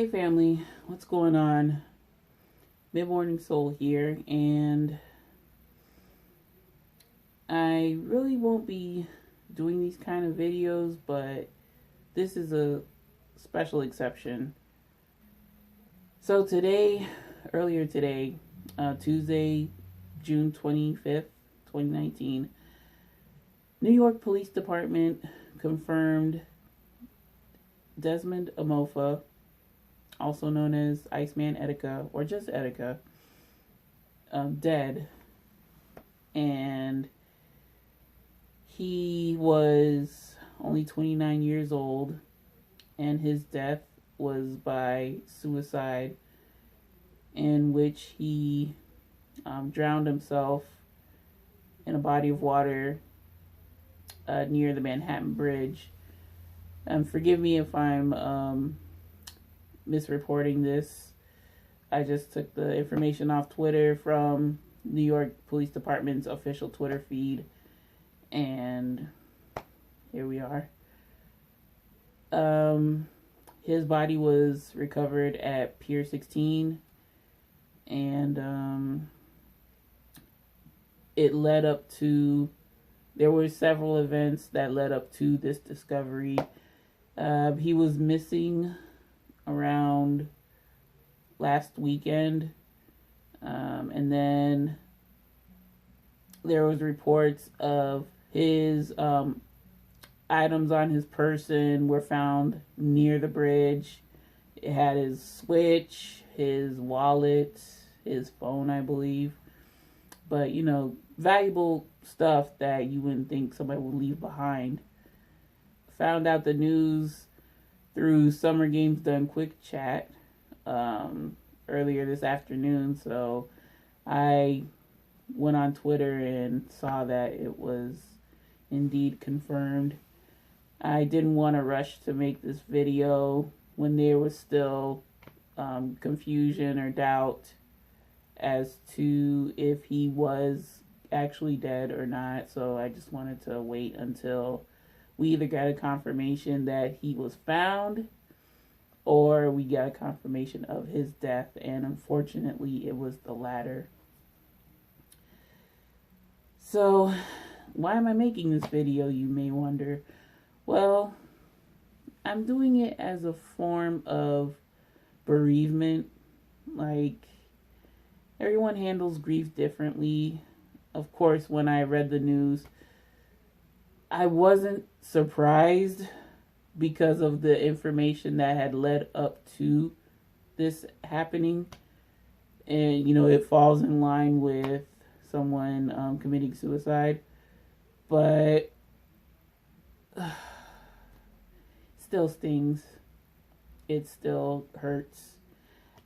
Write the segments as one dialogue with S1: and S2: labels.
S1: Hey family, what's going on? Mid Morning Soul here, and I really won't be doing these kind of videos, but this is a special exception. So earlier today, Tuesday, June 25th, 2019, New York Police Department confirmed Desmond Amofah, also known as Iceman Etika, or just Etika, dead. And he was only 29 years old, and his death was by suicide, in which he drowned himself in a body of water near the Manhattan Bridge. Forgive me if I'm misreporting this. I just took the information off Twitter from New York Police Department's official Twitter feed, and here we are. His body was recovered at Pier 16, and there were several events that led up to this discovery. He was missing around last weekend, and then there was reports of his items on his person were found near the bridge. It had his switch, his wallet, his phone, I believe, but valuable stuff that you wouldn't think somebody would leave behind. Found out the news through Summer Games Done Quick Chat earlier this afternoon, so I went on Twitter and saw that it was indeed confirmed. I didn't want to rush to make this video when there was still confusion or doubt as to if he was actually dead or not, so I just wanted to wait until we either got a confirmation that he was found or we got a confirmation of his death, and unfortunately it was the latter. So why am I making this video, you may wonder? Well, I'm doing it as a form of bereavement. Like, everyone handles grief differently. Of course, when I read the news, I wasn't surprised because of the information that had led up to this happening. And, it falls in line with someone committing suicide. But still stings. It still hurts.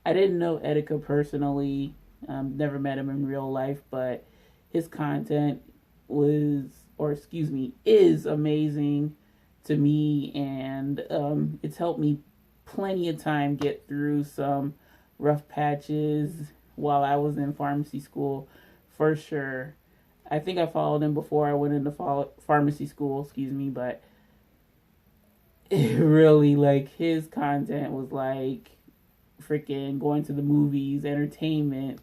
S1: I didn't know Etika personally. Never met him in real life, but his content is amazing to me, and it's helped me plenty of time get through some rough patches while I was in pharmacy school, for sure. I think I followed him before I went into pharmacy school, but it really, his content was like freaking going to the movies, entertainment.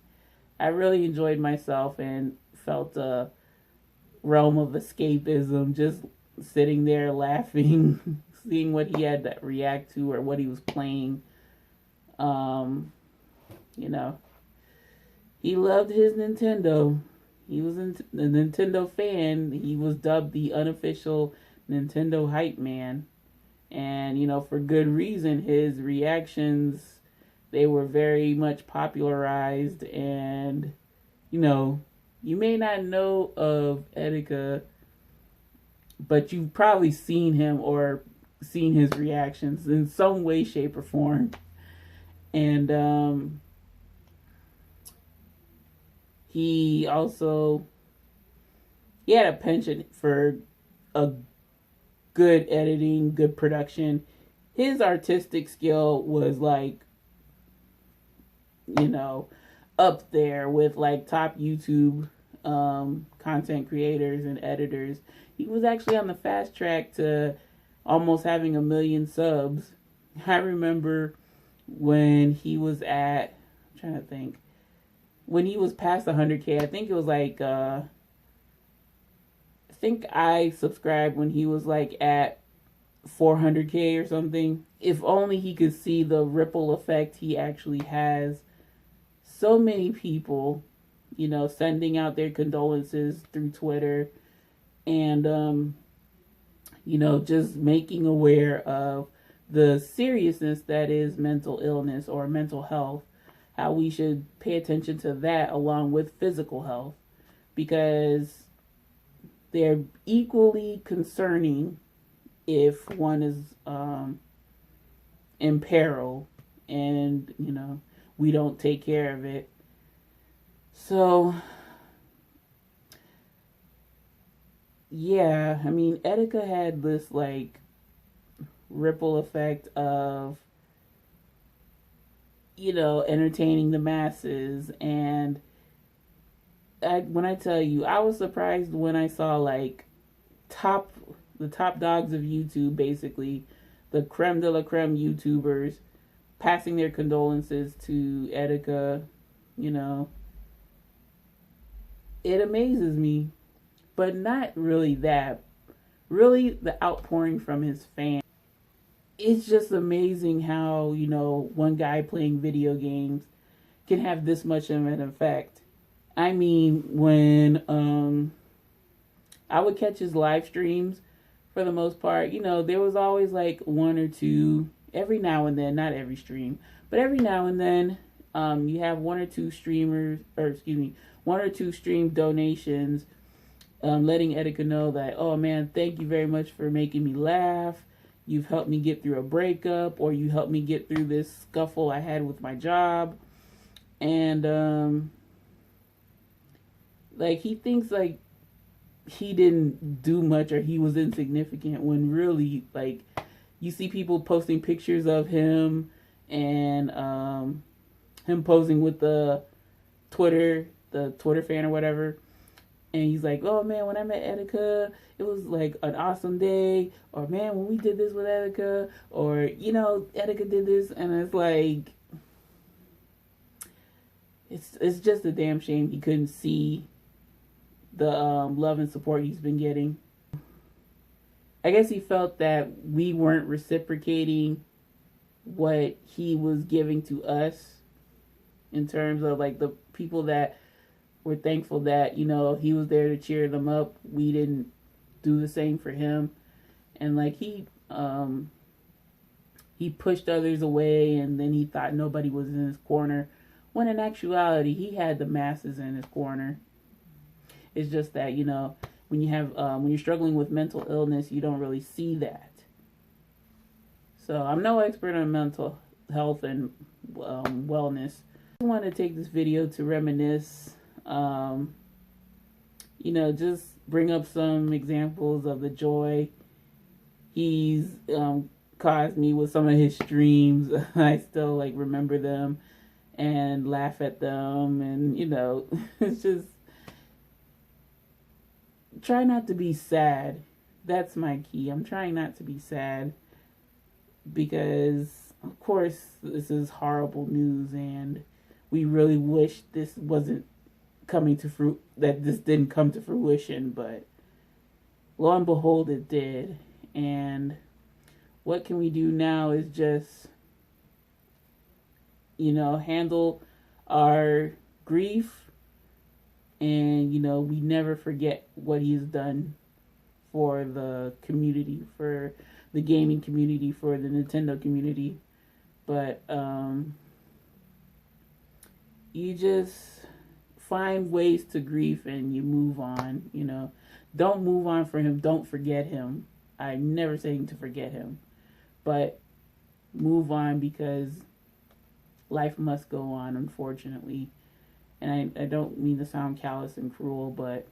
S1: I really enjoyed myself and felt a realm of escapism, just sitting there laughing, seeing what he had to react to or what he was playing. He loved his Nintendo. He was a Nintendo fan. He was dubbed the unofficial Nintendo hype man. And, for good reason. His reactions, they were very much popularized. And, you may not know of Etika, but you've probably seen him or seen his reactions in some way, shape, or form. And he had a penchant for a good editing, good production. His artistic skill was up there with top YouTube content creators and editors. He was actually on the fast track to almost having 1 million subs. I remember when he was at, I'm trying to think, when he was past 100K. I think it was like, I think I subscribed when he was like at 400K or something. If only he could see the ripple effect he actually has. So many people, you know, sending out their condolences through Twitter, and you know, just making aware of the seriousness that is mental illness or mental health, how we should pay attention to that along with physical health, because they're equally concerning if one is in peril and, you know, we don't take care of it. So, yeah, I mean, Etika had this, like, ripple effect of, you know, entertaining the masses. And when I tell you, I was surprised when I saw, like, the top dogs of YouTube, basically, the creme de la creme YouTubers, passing their condolences to Etika. You know, it amazes me, but not really that. Really, the outpouring from his fans. It's just amazing how, you know, one guy playing video games can have this much of an effect. I mean, when I would catch his live streams, for the most part, you know, there was always like one or two, every now and then, not every stream, but every now and then, you have one or two streamers, or excuse me, one or two stream donations, letting Etika know that, oh man, thank you very much for making me laugh. You've helped me get through a breakup, or you helped me get through this scuffle I had with my job. And, like, he thinks, like, he didn't do much or he was insignificant, when really, like, you see people posting pictures of him and him posing with the Twitter fan or whatever, and he's like, oh man, when I met Etika, it was like an awesome day, or man, when we did this with Etika, or, you know, Etika did this, and it's like, it's just a damn shame he couldn't see the love and support he's been getting. I guess he felt that we weren't reciprocating what he was giving to us, in terms of like the people that were thankful that, you know, he was there to cheer them up. We didn't do the same for him. And like he pushed others away, and then he thought nobody was in his corner, when in actuality he had the masses in his corner. It's just that, you know, when you have when you're struggling with mental illness, you don't really see that. So I'm no expert on mental health and wellness. I want to take this video to reminisce, you know, just bring up some examples of the joy he's caused me with some of his streams. I still like remember them and laugh at them, and, you know, it's just, try not to be sad. That's my key. I'm trying not to be sad, because of course this is horrible news, and we really wish this wasn't coming to that this didn't come to fruition, but lo and behold, it did. And what can we do now is just, you know, handle our grief. And, you know, we never forget what he's done for the community, for the gaming community, for the Nintendo community. But you just find ways to grieve and you move on, you know. Don't move on for him. Don't forget him. I'm never saying to forget him. But move on, because life must go on, unfortunately. And I don't mean to sound callous and cruel, but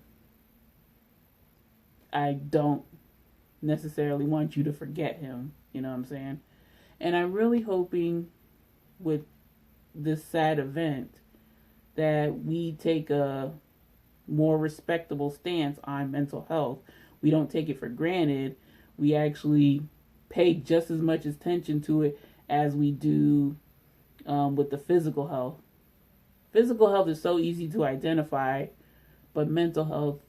S1: I don't necessarily want you to forget him. You know what I'm saying? And I'm really hoping with this sad event that we take a more respectable stance on mental health. We don't take it for granted. We actually pay just as much attention to it as we do with the physical health. Physical health is so easy to identify, but mental health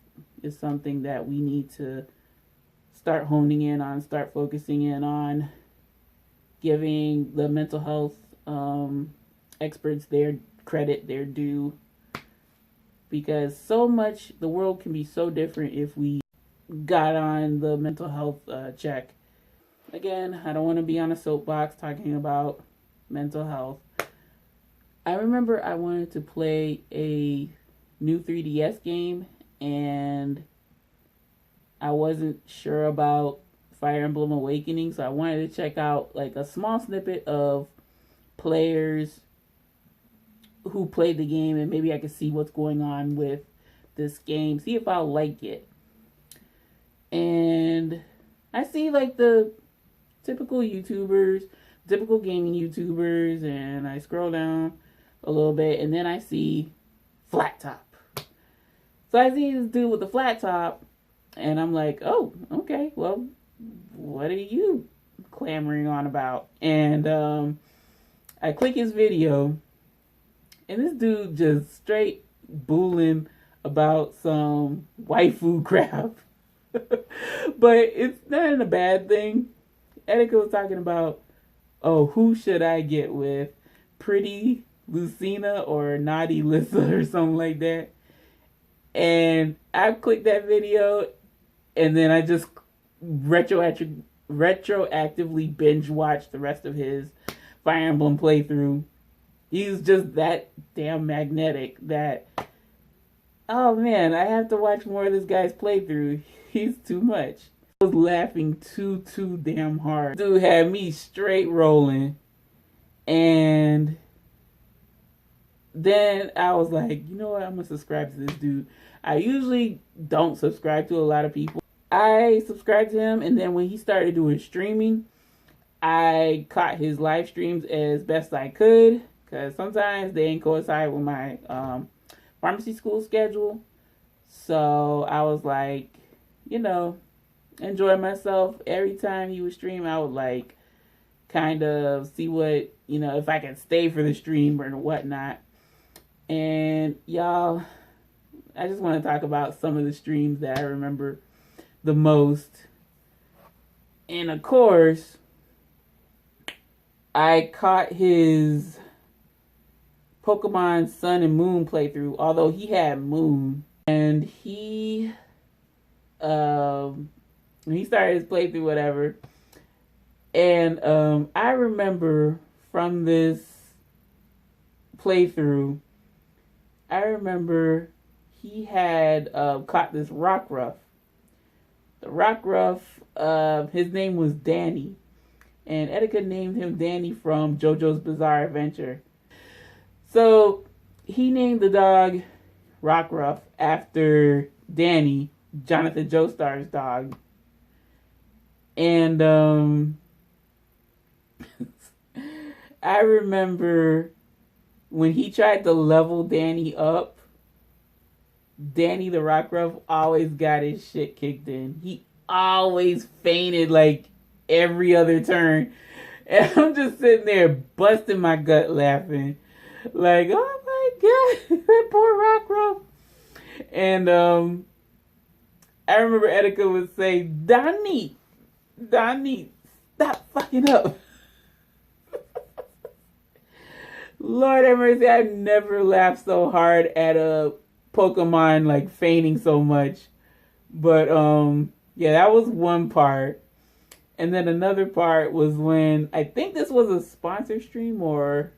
S1: is something that we need to start honing in on, start focusing in on, giving the mental health experts their credit, their due, because so much, the world can be so different if we got on the mental health check. Again, I don't want to be on a soapbox talking about mental health. I remember I wanted to play a new 3DS game, and I wasn't sure about Fire Emblem Awakening, so I wanted to check out like a small snippet of players who played the game, and maybe I could see what's going on with this game, see if I'll like it. And I see like the typical YouTubers, typical gaming YouTubers, and I scroll down a little bit, and then I see flat top. So I see this dude with the flat top, and I'm like, oh, okay, well, what are you clamoring on about? And I click his video, and this dude just straight booling about some waifu crap. But it's not in a bad thing. Etika was talking about, oh, who should I get with? Pretty Lucina or Naughty Lissa or something like that. And I clicked that video, and then I just retroactively binge watched the rest of his Fire Emblem playthrough. He's just that damn magnetic that, oh man, I have to watch more of this guy's playthrough. He's too much. I was laughing too damn hard. Dude had me straight rolling. And then I was like, you know what, I'm gonna subscribe to this dude. I usually don't subscribe to a lot of people. I subscribed to him, and then when he started doing streaming, I caught his live streams as best I could, because sometimes they ain't coincide with my pharmacy school schedule. So I was like, you know, enjoy myself. Every time he would stream, I would like kind of see what, you know, if I can stay for the stream or whatnot. And y'all, I just want to talk about some of the streams that I remember the most. And of course, I caught his Pokemon Sun and Moon playthrough, although he had Moon. And he started his playthrough, whatever. And I remember from this playthrough, I remember he had caught this Rockruff. The Rockruff, his name was Danny. And Etika named him Danny from JoJo's Bizarre Adventure. So he named the dog Rockruff after Danny, Jonathan Joestar's dog. And I remember when he tried to level Danny up, Danny the Rockruff always got his shit kicked in. He always fainted like every other turn. And I'm just sitting there busting my gut laughing. Like, oh my god, that poor Rockruff. And I remember Etika would say, Donnie, stop fucking up. Lord have mercy, I've never laughed so hard at a Pokemon like fainting so much. But yeah, that was one part. And then another part was when, I think this was a sponsor stream or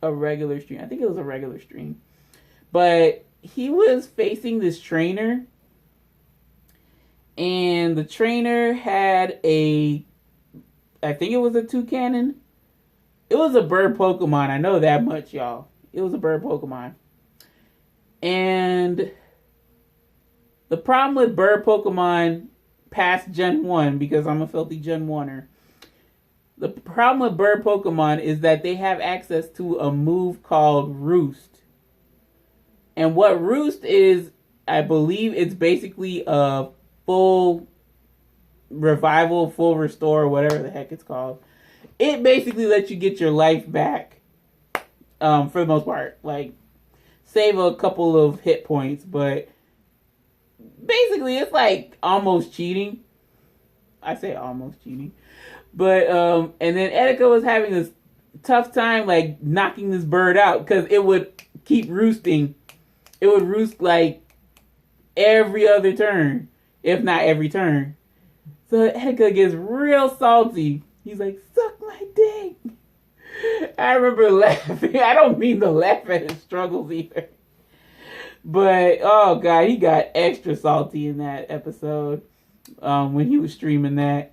S1: a regular stream. I think it was a regular stream. But he was facing this trainer. And the trainer had I think it was a toucan. It was a bird Pokemon. I know that much, y'all. It was a bird Pokemon. And the problem with bird Pokemon past Gen 1, because I'm a filthy Gen 1er, the problem with bird Pokemon is that they have access to a move called Roost. And what Roost is, I believe it's basically a full revival, full restore, whatever the heck it's called. It basically lets you get your life back for the most part. Like, save a couple of hit points, but basically it's like almost cheating. I say almost cheating. But, and then Etika was having this tough time, like, knocking this bird out because it would keep roosting. It would roost, like, every other turn, if not every turn. So Etika gets real salty. He's like, suck my dick. I remember laughing. I don't mean to laugh at his struggles either. But, oh, God, he got extra salty in that episode when he was streaming that.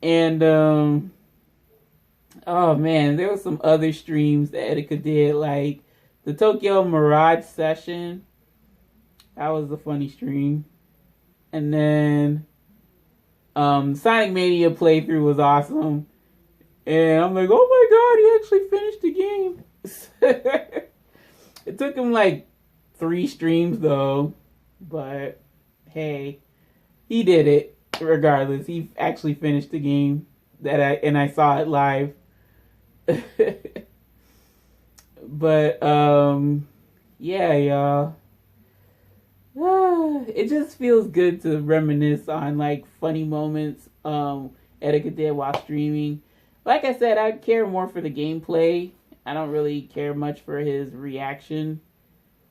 S1: And, oh, man, there was some other streams that Etika did, like the Tokyo Mirage session. That was a funny stream. And then Sonic Mania playthrough was awesome. And I'm like, oh, my God, he actually finished the game. It took him, like, 3 streams, though. But, hey, he did it. Regardless, he actually finished the game and I saw it live. But yeah, y'all. It just feels good to reminisce on like funny moments Etika did while streaming. Like I said, I care more for the gameplay. I don't really care much for his reaction.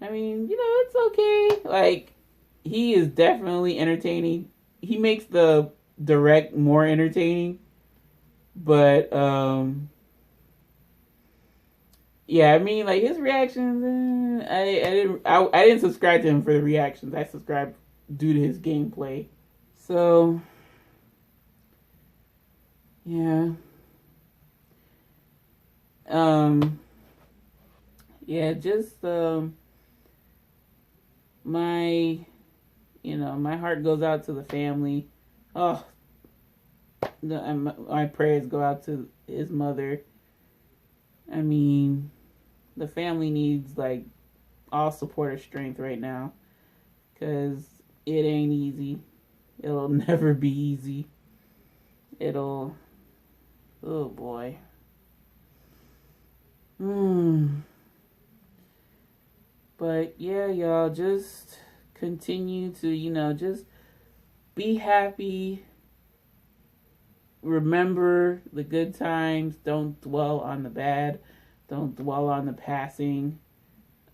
S1: I mean, it's okay. Like, he is definitely entertaining. He makes the direct more entertaining, but yeah, I mean, like his reactions. I didn't subscribe to him for the reactions. I subscribed due to his gameplay. So yeah, yeah, just my heart goes out to the family. Oh, my prayers go out to his mother. I mean, the family needs, like, all support or strength right now. Because it ain't easy. It'll never be easy. Oh, boy. But, yeah, y'all, just continue to, just be happy. Remember the good times. Don't dwell on the bad. Don't dwell on the passing.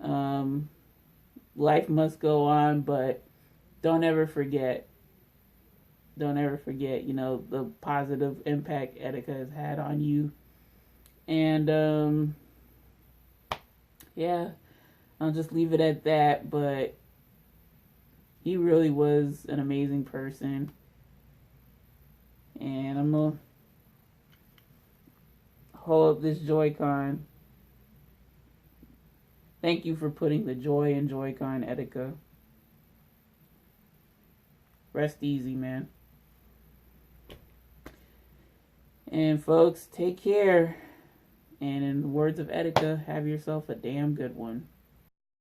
S1: Life must go on, but don't ever forget. The positive impact Etika has had on you. And, yeah, I'll just leave it at that, but he really was an amazing person. And I'm going to hold up this Joy-Con. Thank you for putting the joy in Joy-Con, Etika. Rest easy, man. And folks, take care. And in the words of Etika, have yourself a damn good one.